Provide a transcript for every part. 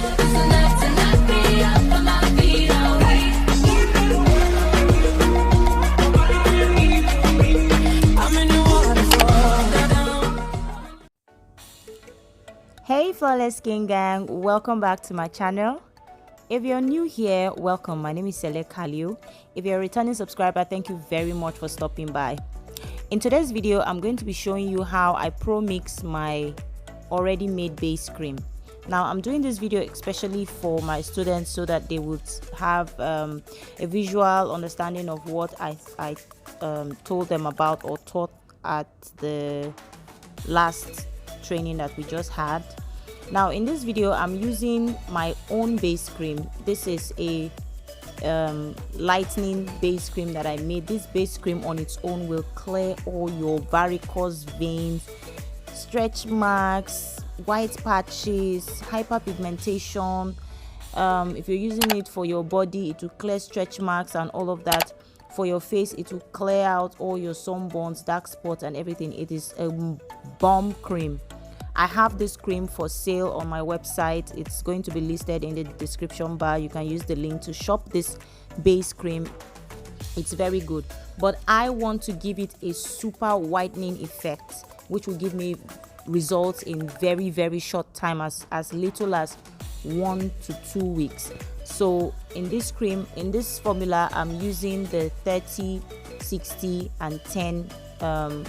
Hey Flawless Skin Gang, welcome back to my channel. If you're new here, welcome. My name is Kalio. If you're a returning subscriber, thank you very much for stopping by. In today's video, I'm going to be showing you how I pro mix my already made base cream. Now I'm doing this video especially for my students so that they would have a visual understanding of what I told them about or taught at the last training that we just had. Now in this video, I'm using my own base cream. This is a lightening base cream that I made. This base cream on its own will clear all your varicose veins, stretch marks, white patches, hyperpigmentation. If you're using it for your body, it will clear stretch marks and all of that. For your face, it will clear out all your sunburns, dark spots and everything. It is a bomb cream. I have this cream for sale on my website. It's going to be listed in the description bar. You can use the link to shop this base cream. It's very good, but I want to give it a super whitening effect, which will give me results in very short time, as little as 1 to 2 weeks. So in this cream, in this formula, I'm using the 30, 60 and 10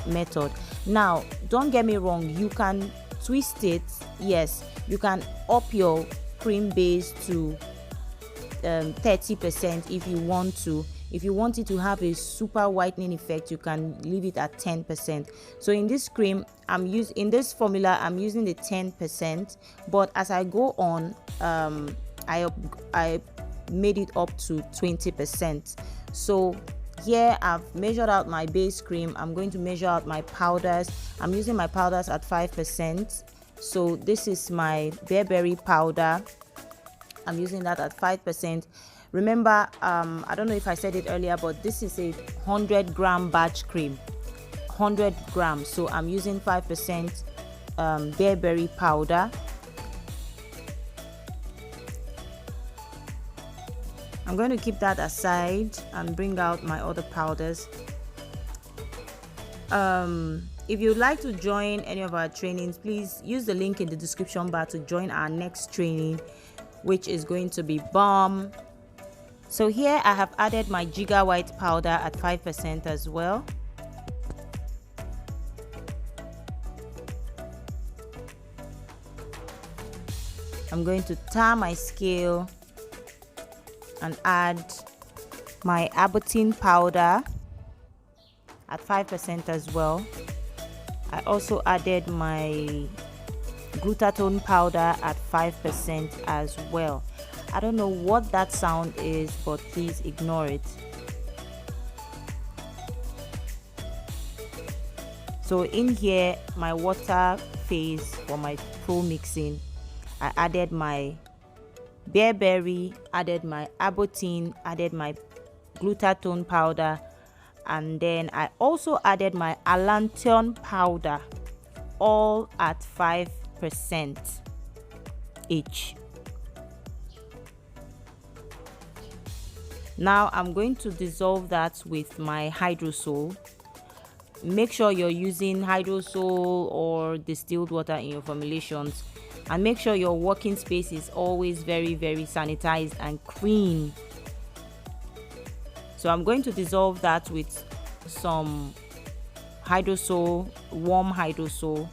method. Now don't get me wrong, you can twist it. Yes, you can up your cream base to 30% if you want to. If you want it to have a super whitening effect, you can leave it at 10%. So in this cream, in this formula, I'm using the 10%, but as I go on, I made it up to 20%. So here I've measured out my base cream. I'm going to measure out my powders. I'm using my powders at 5%. So this is my bearberry powder. I'm using that at 5%. Remember, I don't know if I said it earlier, but this is a 100-gram batch cream, 100 grams. So I'm using 5% bearberry powder. I'm going to keep that aside and bring out my other powders. If you'd like to join any of our trainings, please use the link in the description bar to join our next training, which is going to be bomb. So here I have added my Giga White powder at 5% as well. I'm going to tar my scale and add my Abbotine powder at 5% as well. I also added my glutathione powder at 5% as well. I don't know what that sound is, but please ignore it. So in here, my water phase for my pro mixing, I added my bearberry, added my Abbotine, added my glutathione powder, and then I also added my allantoin powder, all at 5% each. Now I'm going to dissolve that with my hydrosol. Make sure you're using hydrosol or distilled water in your formulations, and make sure your working space is always very sanitized and clean. So I'm going to dissolve that with some hydrosol, warm hydrosol,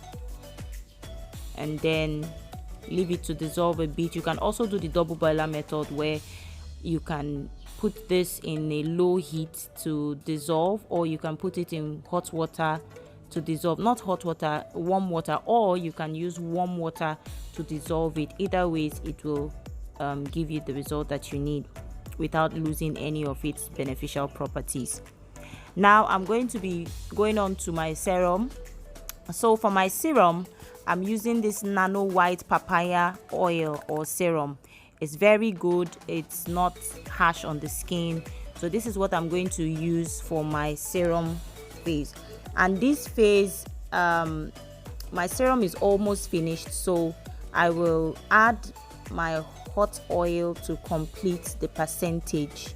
and then leave it to dissolve a bit. You can also do the double boiler method, where you can put this in a low heat to dissolve, or you can put it in hot water to dissolve. Not hot water, warm water, or you can use warm water to dissolve it. Either ways, it will give you the result that you need without losing any of its beneficial properties. Now I'm going to be going on to my serum. So for my serum, I'm using this nano white papaya oil or serum. It's very good. It's not harsh on the skin. So this is what I'm going to use for my serum phase. And this phase, my serum is almost finished, so I will add my hot oil to complete the percentage.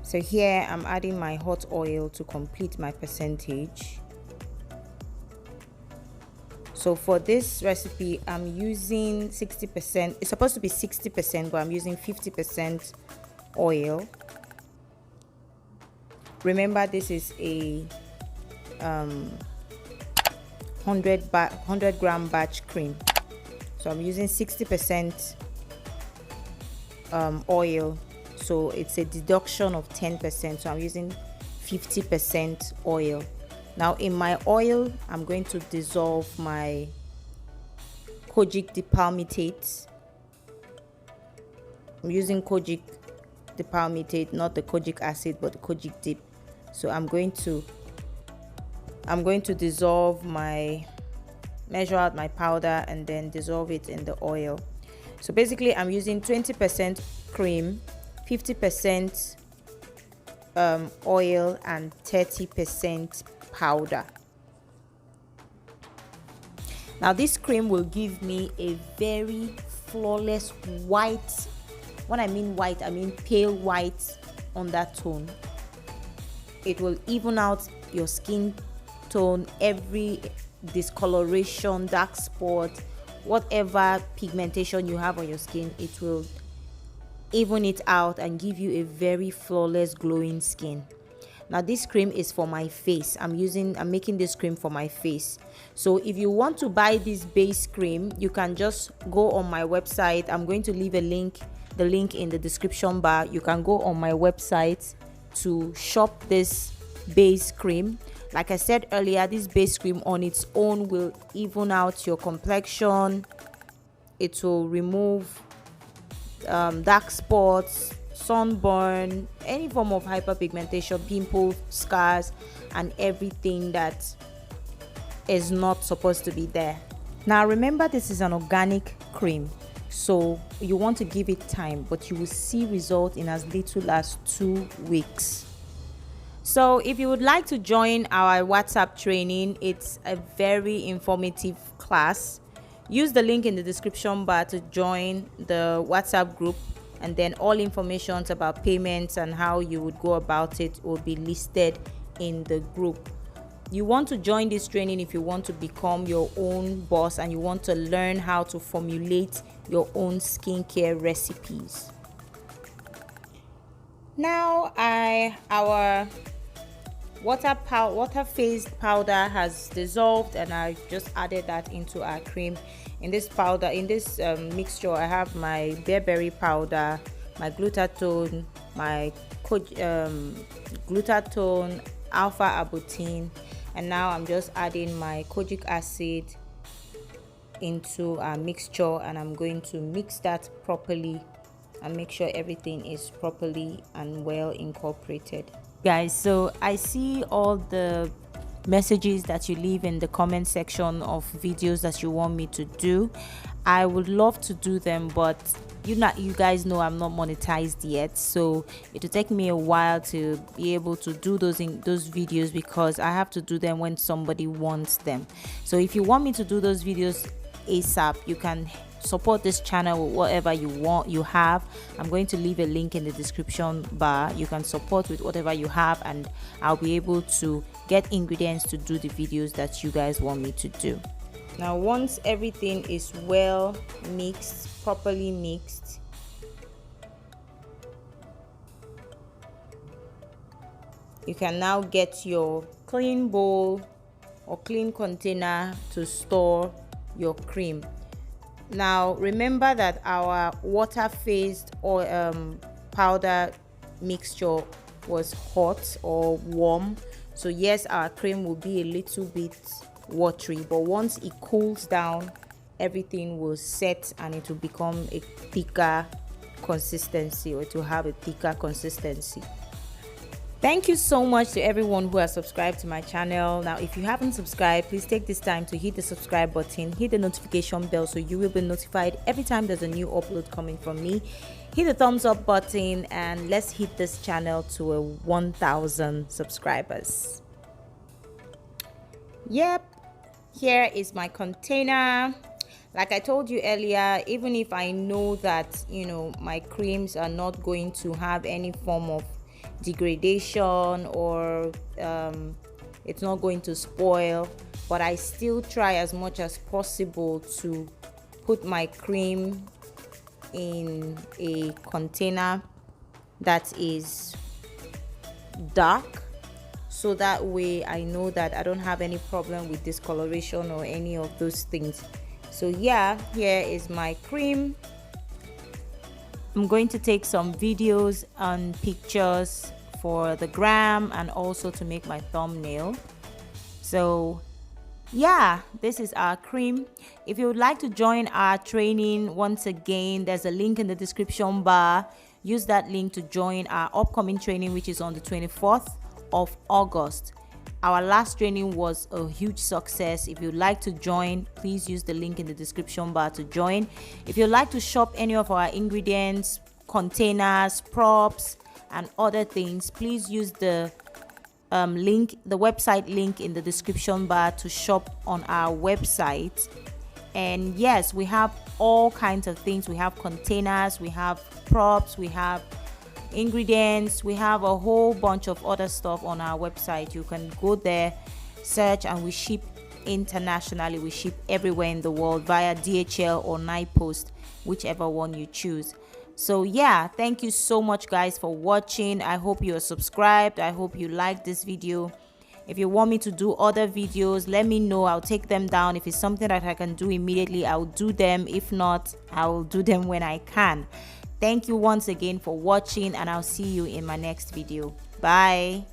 So here I'm adding my hot oil to complete my percentage. So for this recipe, I'm using 60%. It's supposed to be 60%, but I'm using 50% oil. Remember, this is a 100 gram batch cream. So I'm using 60% oil. So it's a deduction of 10%. So I'm using 50% oil. Now in my oil, I'm going to dissolve my kojic dipalmitate. I'm using kojic dipalmitate, not the kojic acid, but the kojic dip. So I'm going to dissolve measure out my powder and then dissolve it in the oil. So basically I'm using 20% cream, 50% oil, and 30% powder. Now this cream will give me a very flawless white. When I mean white, I mean pale white undertone. It will even out your skin tone, every discoloration, dark spot, whatever pigmentation you have on your skin. It will even it out and give you a very flawless glowing skin. Now this cream is for my face. I'm making this cream for my face. So if you want to buy this base cream, you can just go on my website. I'm going to leave the link in the description bar. You can go on my website to shop this base cream. Like I said earlier, this base cream on its own will even out your complexion. It will remove dark spots, sunburn, any form of hyperpigmentation, pimples, scars, and everything that is not supposed to be there. Now remember, this is an organic cream, so you want to give it time, but you will see result in as little as 2 weeks. So if you would like to join our WhatsApp training, it's a very informative class. Use the link in the description bar to join the WhatsApp group, and then all information about payments and how you would go about it will be listed in the group. You want to join this training if you want to become your own boss and you want to learn how to formulate your own skincare recipes. Now our water phased powder has dissolved, and I just added that into our cream. In this mixture, I have my bearberry powder, my glutathione, my glutathione, alpha arbutin, and now I'm just adding my kojic acid into our mixture, and I'm going to mix that properly and make sure everything is properly and well incorporated. Guys, so I see all the messages that you leave in the comment section of videos that you want me to do. I would love to do them, but you guys know I'm not monetized yet, so it will take me a while to be able to do those videos, because I have to do them when somebody wants them. So if you want me to do those videos ASAP, you can support this channel with whatever you have. I'm going to leave a link in the description bar. You can support with whatever you have, and I'll be able to get ingredients to do the videos that you guys want me to do. Now once everything is well mixed, properly mixed, you can now get your clean bowl or clean container to store your cream. Now remember that our water phased or powder mixture was hot or warm, so yes, our cream will be a little bit watery, but once it cools down, everything will set and it will become a thicker consistency, or it will have a thicker consistency. Thank you so much to everyone who has subscribed to my channel. Now, if you haven't subscribed, please take this time to hit the subscribe button, hit the notification bell so you will be notified every time there's a new upload coming from me. Hit the thumbs up button and let's hit this channel to 1,000 subscribers. Yep, here is my container. Like I told you earlier, even if I know that, you know, my creams are not going to have any form of degradation or it's not going to spoil, but I still try as much as possible to put my cream in a container that is dark, so that way I know that I don't have any problem with discoloration or any of those things. So yeah, here is my cream. I'm going to take some videos and pictures for the gram and also to make my thumbnail. So yeah, this is our cream. If you would like to join our training, once again, there's a link in the description bar. Use that link to join our upcoming training, which is on the 24th of August. Our last training was a huge success. If you'd like to join, please use the link in the description bar to join. If you'd like to shop any of our ingredients, containers, props, and other things, please use the link, the website link in the description bar to shop on our website. And yes, we have all kinds of things. We have containers, we have props, we have ingredients, we have a whole bunch of other stuff on our website. You can go there, search, and we ship internationally. We ship everywhere in the world via DHL or Night Post, whichever one you choose. So yeah, thank you so much guys for watching. I hope you are subscribed. I hope you like this video. If you want me to do other videos, let me know. I'll take them down. If it's something that I can do immediately, I'll do them. If not, I'll do them when I can. Thank you once again for watching, and I'll see you in my next video. Bye.